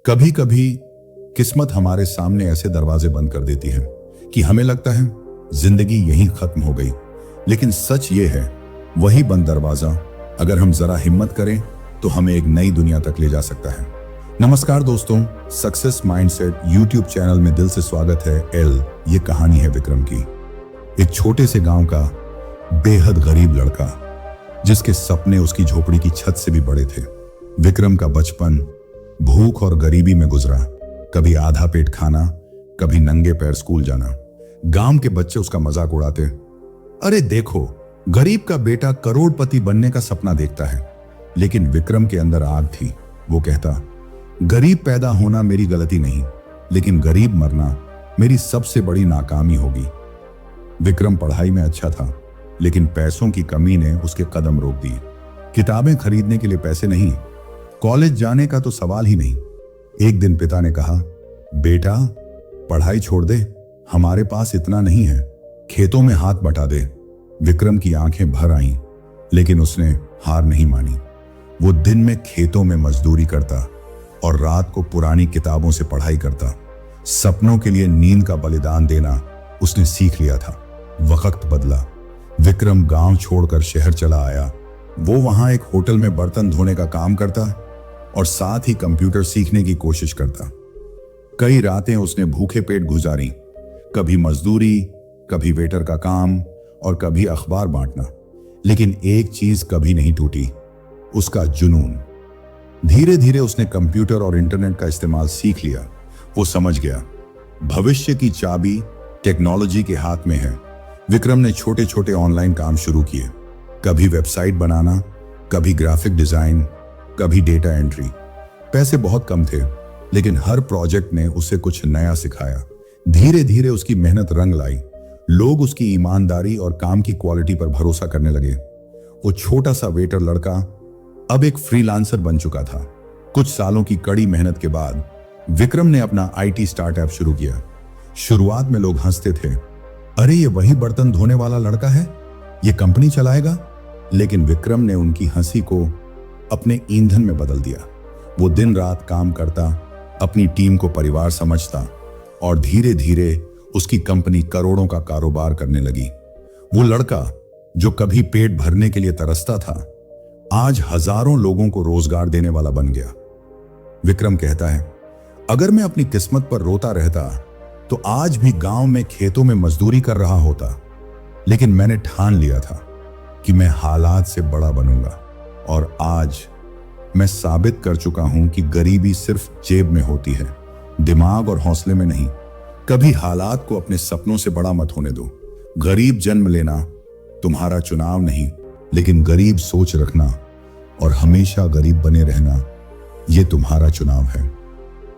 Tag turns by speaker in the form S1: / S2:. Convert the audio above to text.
S1: कभी कभी किस्मत हमारे सामने ऐसे दरवाजे बंद कर देती है कि हमें लगता है जिंदगी यहीं खत्म हो गई। लेकिन सच ये है, वही बंद दरवाजा अगर हम जरा हिम्मत करें तो हमें एक नई दुनिया तक ले जा सकता है। नमस्कार दोस्तों, सक्सेस माइंडसेट यूट्यूब चैनल में दिल से स्वागत है। ये कहानी है विक्रम की, एक छोटे से गांव का बेहद गरीब लड़का जिसके सपने उसकी झोपड़ी की छत से भी बड़े थे। विक्रम का बचपन भूख और गरीबी में गुजरा। कभी आधा पेट खाना, कभी नंगे पैर स्कूल जाना। गांव के बच्चे उसका मजाक उड़ाते, अरे देखो गरीब का बेटा करोड़पति बनने का सपना देखता है। लेकिन विक्रम के अंदर आग थी। वो कहता, गरीब पैदा होना मेरी गलती नहीं, लेकिन गरीब मरना मेरी सबसे बड़ी नाकामी होगी। विक्रम पढ़ाई में अच्छा था, लेकिन पैसों की कमी ने उसके कदम रोक दिए। किताबें खरीदने के लिए पैसे नहीं, कॉलेज जाने का तो सवाल ही नहीं। एक दिन पिता ने कहा, बेटा पढ़ाई छोड़ दे, हमारे पास इतना नहीं है, खेतों में हाथ बटा दे। विक्रम की आंखें भर आईं, लेकिन उसने हार नहीं मानी। वो दिन में खेतों में मजदूरी करता और रात को पुरानी किताबों से पढ़ाई करता। सपनों के लिए नींद का बलिदान देना उसने सीख लिया था। वक्त बदला। विक्रम गांव छोड़कर शहर चला आया। वो वहां एक होटल में बर्तन धोने का काम करता और साथ ही कंप्यूटर सीखने की कोशिश करता। कई रातें उसने भूखे पेट गुजारी, कभी मजदूरी, कभी वेटर का काम और कभी अखबार बांटना। लेकिन एक चीज कभी नहीं टूटी, उसका जुनून। धीरे धीरे उसने कंप्यूटर और इंटरनेट का इस्तेमाल सीख लिया। वो समझ गया, भविष्य की चाबी टेक्नोलॉजी के हाथ में है। विक्रम ने छोटे छोटे ऑनलाइन काम शुरू किए, कभी वेबसाइट बनाना, कभी ग्राफिक डिजाइन, कभी डेटा एंट्री। पैसे बहुत कम थे, लेकिन हर प्रोजेक्ट ने उसे कुछ नया सिखाया। धीरे धीरे उसकी मेहनत रंग लाई। लोग उसकी ईमानदारी और काम की क्वालिटी पर भरोसा करने लगे। वो छोटा सा वेटर लड़का अब एक फ्रीलांसर बन चुका था। कुछ सालों की कड़ी मेहनत के बाद विक्रम ने अपना IT स्टार्टअप शुरू किया। शुरुआत में लोग हंसते थे, अरे ये वही बर्तन धोने वाला लड़का है, ये कंपनी चलाएगा। लेकिन विक्रम ने उनकी हंसी को अपने ईंधन में बदल दिया। वो दिन रात काम करता, अपनी टीम को परिवार समझता और धीरे धीरे उसकी कंपनी करोड़ों का कारोबार करने लगी। वो लड़का जो कभी पेट भरने के लिए तरसता था, आज हजारों लोगों को रोजगार देने वाला बन गया। विक्रम कहता है, अगर मैं अपनी किस्मत पर रोता रहता तो आज भी गांव में खेतों में मजदूरी कर रहा होता। लेकिन मैंने ठान लिया था कि मैं हालात से बड़ा बनूंगा, और आज मैं साबित कर चुका हूं कि गरीबी सिर्फ जेब में होती है, दिमाग और हौसले में नहीं। कभी हालात को अपने सपनों से बड़ा मत होने दो। गरीब जन्म लेना तुम्हारा चुनाव नहीं, लेकिन गरीब सोच रखना और हमेशा गरीब बने रहना ये तुम्हारा चुनाव है।